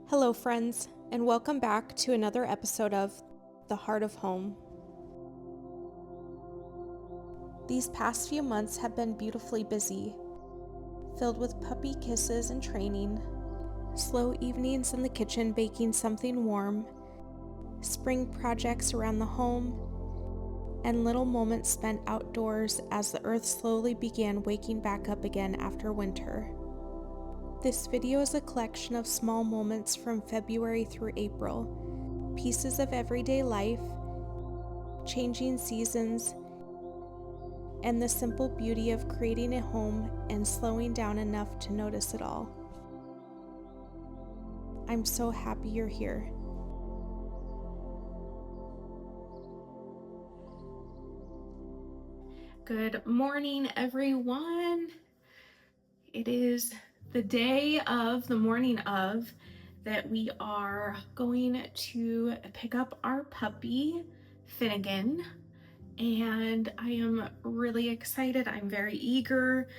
Hello, friends, and welcome back to another episode of The Heart of Home. These past few months have been beautifully busy, filled with puppy kisses and training, slow evenings in the kitchen baking something warm, spring projects around the home, and little moments spent outdoors as the earth slowly began waking back up again after winter. This video is a collection of small moments from February through April, pieces of everyday life, changing seasons, and the simple beauty of creating a home and slowing down enough to notice it all. I'm so happy you're here. Good morning, everyone. It is the day of, the morning of, that we are going to pick up our puppy, Finnegan, and I am really excited. I'm very eager.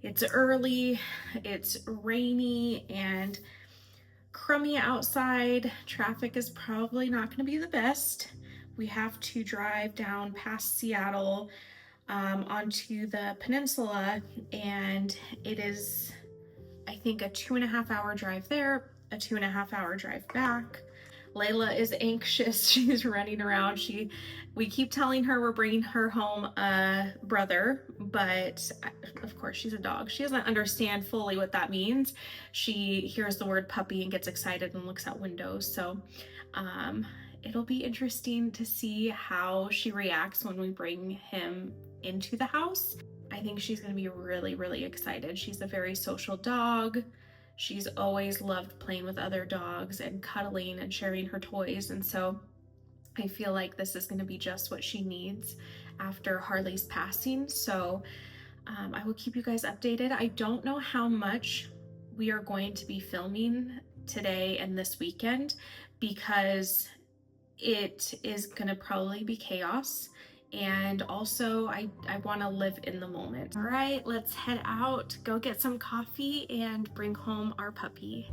It's early, it's rainy and crummy outside. Traffic is probably not going to be the best. We have to drive down past Seattle onto the peninsula, and it is, I think, a 2.5-hour drive there, a 2.5-hour drive back. Layla is anxious. She's running around. We keep telling her we're bringing her home a brother, but of course she's a dog. She doesn't understand fully what that means. She hears the word puppy and gets excited and looks out windows. So it'll be interesting to see how she reacts when we bring him into the house. I think she's going to be really, really excited. She's a very social dog. She's always loved playing with other dogs and cuddling and sharing her toys. And so I feel like this is going to be just what she needs after Harley's passing. So I will keep you guys updated. I don't know how much we are going to be filming today and this weekend because it is going to probably be chaos. And also I want to live in the moment. All right, let's head out, go get some coffee and bring home our puppy.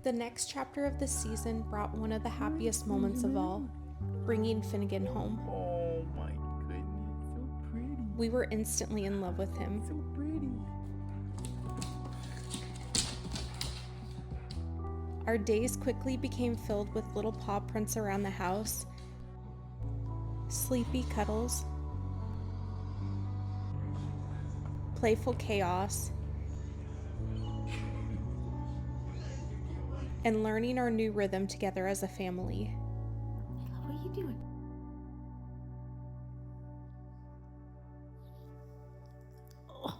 The next chapter of the season brought one of the happiest moments of all, bringing Finnegan home. Oh my goodness, so pretty. We were instantly in love with him. So pretty. Our days quickly became filled with little paw prints around the house, sleepy cuddles, playful chaos, and learning our new rhythm together as a family. What are you doing? Oh.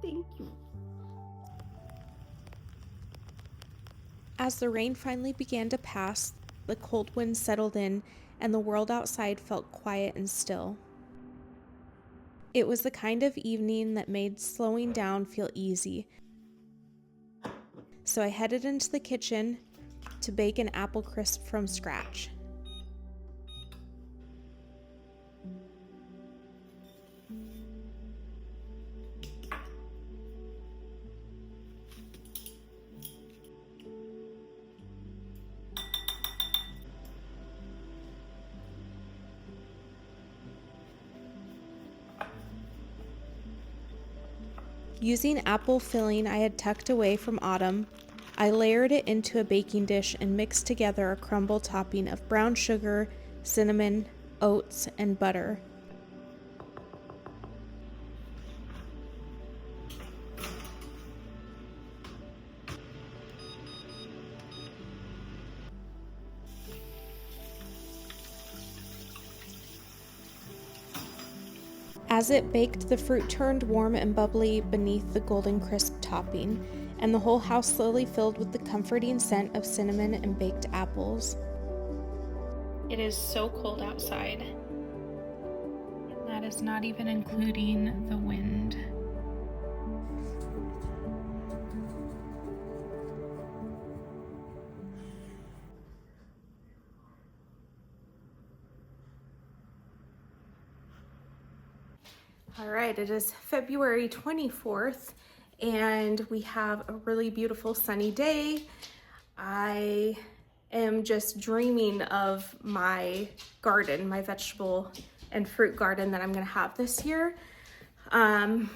Thank you. As the rain finally began to pass, the cold wind settled in and the world outside felt quiet and still. It was the kind of evening that made slowing down feel easy. So I headed into the kitchen to bake an apple crisp from scratch. Using apple filling I had tucked away from autumn, I layered it into a baking dish and mixed together a crumble topping of brown sugar, cinnamon, oats, and butter. As it baked, the fruit turned warm and bubbly beneath the golden crisp topping, and the whole house slowly filled with the comforting scent of cinnamon and baked apples. It is so cold outside, and that is not even including the wind. All right, it is February 24th and we have a really beautiful sunny day. I am just dreaming of my garden, my vegetable and fruit garden that I'm gonna have this year. I'm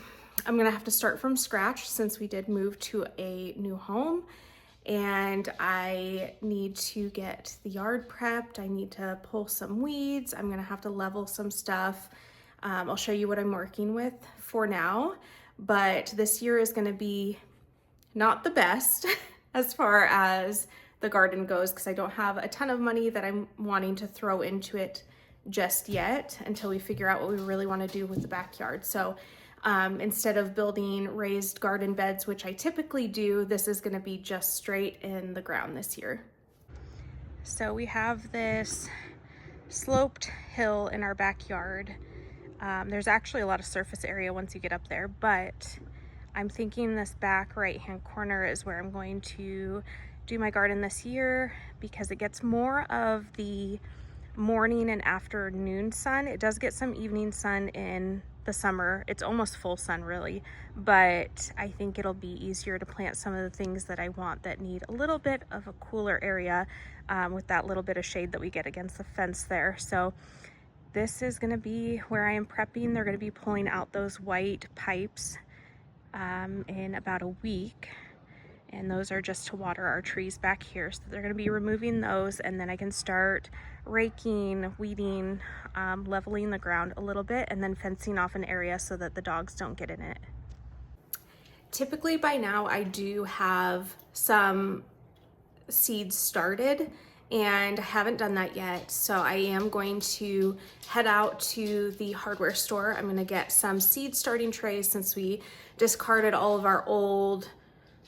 gonna have to start from scratch since we did move to a new home, and I need to get the yard prepped. I need to pull some weeds. I'm gonna have to level some stuff. I'll show you what I'm working with for now, but this year is gonna be not the best as far as the garden goes because I don't have a ton of money that I'm wanting to throw into it just yet until we figure out what we really want to do with the backyard. So instead of building raised garden beds, which I typically do, this is going to be just straight in the ground this year. So we have this sloped hill in our backyard. There's actually a lot of surface area once you get up there, but I'm thinking this back right-hand corner is where I'm going to do my garden this year because it gets more of the morning and afternoon sun. It does get some evening sun in the summer. It's almost full sun really, but I think it'll be easier to plant some of the things that I want that need a little bit of a cooler area with that little bit of shade that we get against the fence there. So this is going to be where I am prepping. They're going to be pulling out those white pipes in about a week, and those are just to water our trees back here. So they're going to be removing those, and then I can start raking, weeding, leveling the ground a little bit, and then fencing off an area so that the dogs don't get in it. Typically by now I do have some seeds started, and I haven't done that yet. So I am going to head out to the hardware store. I'm gonna get some seed starting trays since we discarded all of our old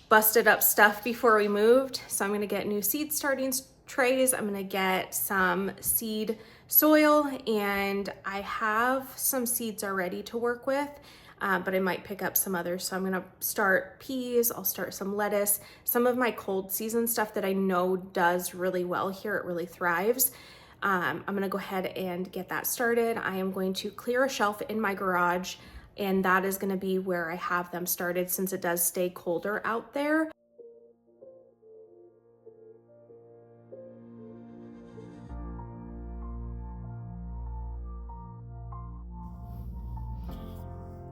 busted up stuff before we moved. So I'm gonna get new seed starting trays. I'm gonna get some seed soil, and I have some seeds already to work with. But I might pick up some others. So I'm gonna start peas, I'll start some lettuce, some of my cold season stuff that I know does really well here, it really thrives. I'm gonna go ahead and get that started. I am going to clear a shelf in my garage, and that is gonna be where I have them started since it does stay colder out there.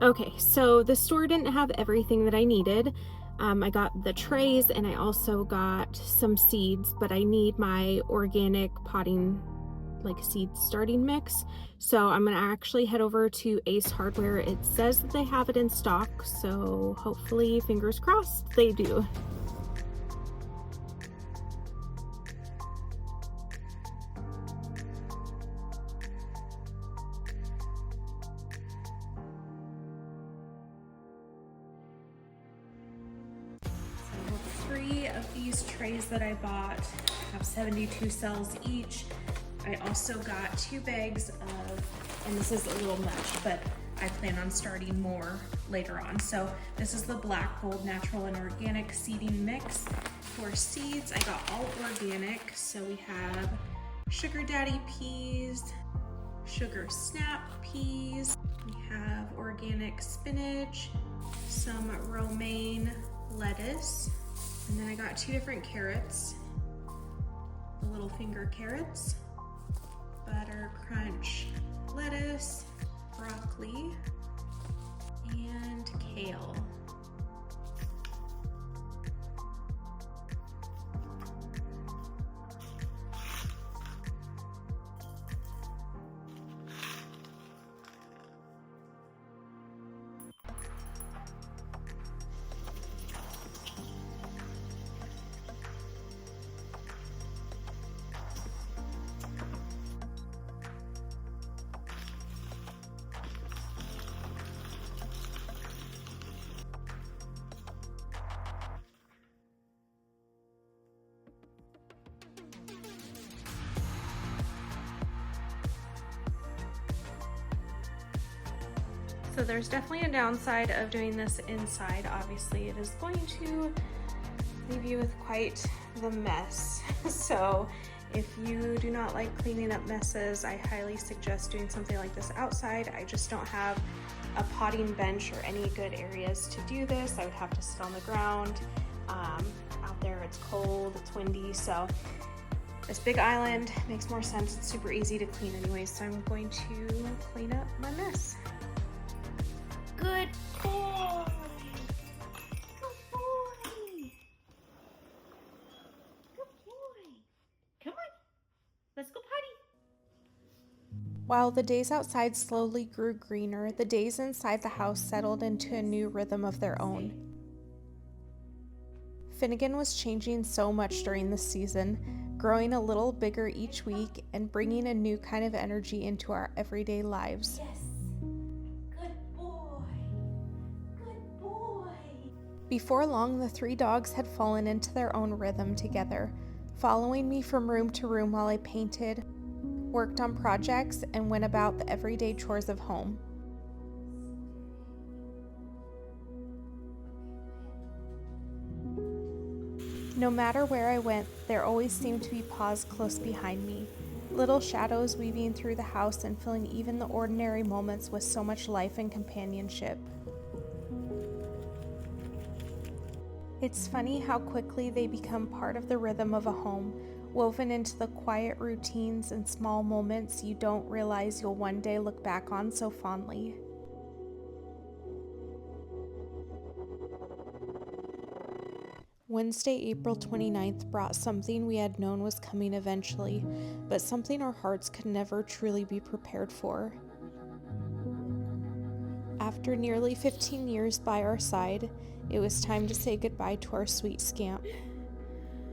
Okay, so the store didn't have everything that I needed. I got the trays and I also got some seeds, but I need my organic potting, like seed starting mix. So I'm gonna actually head over to Ace Hardware. It says that they have it in stock, so hopefully, fingers crossed, they do. Three of these trays that I bought have 72 cells each. I also got 2 bags of, and this is a little much, but I plan on starting more later on. So this is the Black Gold Natural and Organic Seeding Mix. For seeds, I got all organic. So we have Sugar Daddy peas, Sugar Snap peas, we have organic spinach, some romaine lettuce, and then I got 2 different carrots, the little finger carrots, butter crunch lettuce, broccoli, and kale. So there's definitely a downside of doing this inside. Obviously, it is going to leave you with quite the mess. So if you do not like cleaning up messes, I highly suggest doing something like this outside. I just don't have a potting bench or any good areas to do this. I would have to sit on the ground. Out there it's cold, it's windy, so this big island makes more sense. It's super easy to clean anyway, so I'm going to clean up my mess. Good boy! Good boy! Good boy! Come on, let's go potty. While the days outside slowly grew greener, the days inside the house settled into a new rhythm of their own. Finnegan was changing so much during this season, growing a little bigger each week and bringing a new kind of energy into our everyday lives. Yes. Good boy. Good boy. Before long, the 3 dogs had fallen into their own rhythm together, following me from room to room while I painted, worked on projects, and went about the everyday chores of home. No matter where I went, there always seemed to be paws close behind me, little shadows weaving through the house and filling even the ordinary moments with so much life and companionship. It's funny how quickly they become part of the rhythm of a home, woven into the quiet routines and small moments you don't realize you'll one day look back on so fondly. Wednesday, April 29th brought something we had known was coming eventually, but something our hearts could never truly be prepared for. After nearly 15 years by our side, it was time to say goodbye to our sweet Scamp.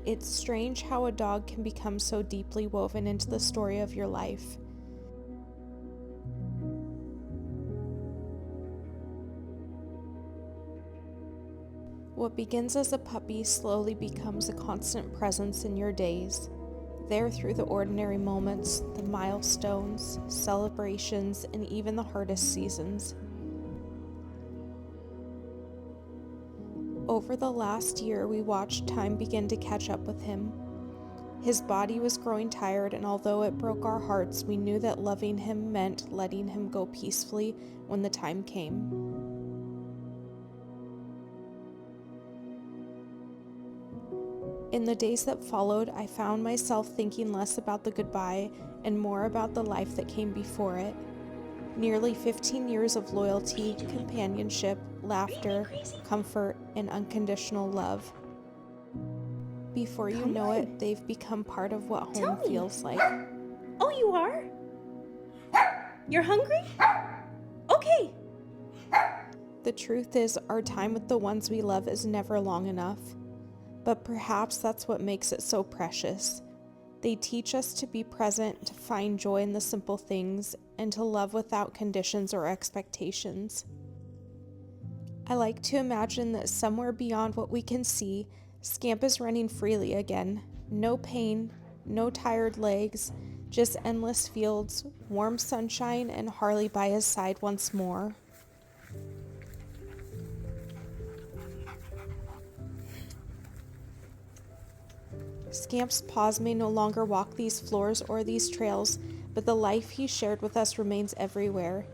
It's strange how a dog can become so deeply woven into the story of your life. What begins as a puppy slowly becomes a constant presence in your days. There through the ordinary moments, the milestones, celebrations, and even the hardest seasons. Over the last year, we watched time begin to catch up with him. His body was growing tired, and although it broke our hearts, we knew that loving him meant letting him go peacefully when the time came. In the days that followed, I found myself thinking less about the goodbye and more about the life that came before it. Nearly 15 years of loyalty, companionship, laughter, comfort, and unconditional love. Before you know it, they've become part of what home feels like. Oh, you are? You're hungry? Okay. The truth is, our time with the ones we love is never long enough. But perhaps that's what makes it so precious. They teach us to be present, to find joy in the simple things, and to love without conditions or expectations. I like to imagine that somewhere beyond what we can see, Scamp is running freely again. No pain, no tired legs, just endless fields, warm sunshine, and Harley by his side once more. Scamp's paws may no longer walk these floors or these trails, but the life he shared with us remains everywhere.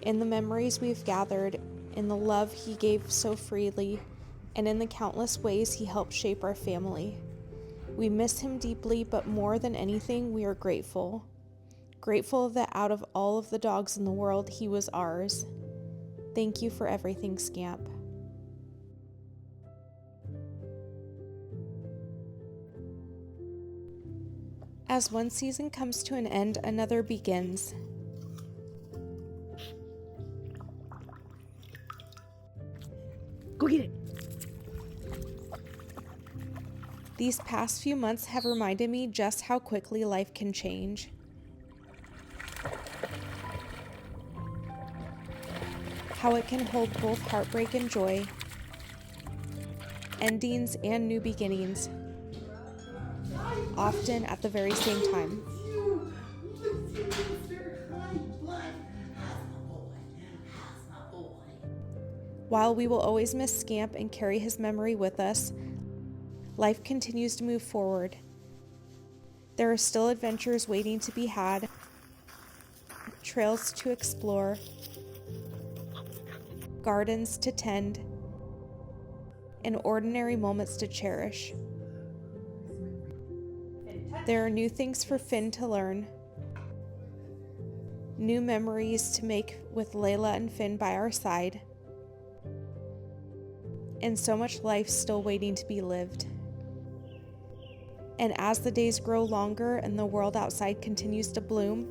In the memories we've gathered, in the love he gave so freely, and in the countless ways he helped shape our family. We miss him deeply, but more than anything, we are grateful. Grateful that out of all of the dogs in the world, he was ours. Thank you for everything, Scamp. As one season comes to an end, another begins. Go get it. These past few months have reminded me just how quickly life can change. How it can hold both heartbreak and joy, endings and new beginnings, often at the very same time. While we will always miss Scamp and carry his memory with us, life continues to move forward. There are still adventures waiting to be had, trails to explore, gardens to tend, and ordinary moments to cherish. There are new things for Finn to learn, new memories to make with Layla and Finn by our side, and so much life still waiting to be lived. And as the days grow longer and the world outside continues to bloom,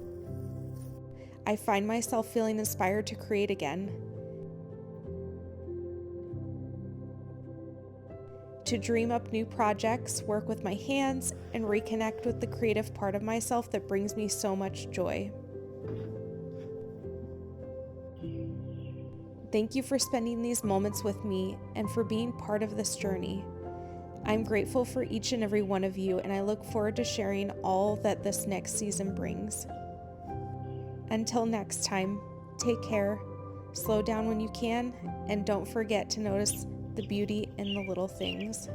I find myself feeling inspired to create again, to dream up new projects, work with my hands, and reconnect with the creative part of myself that brings me so much joy. Thank you for spending these moments with me and for being part of this journey. I'm grateful for each and every one of you, and I look forward to sharing all that this next season brings. Until next time, take care, slow down when you can, and don't forget to notice the beauty in the little things.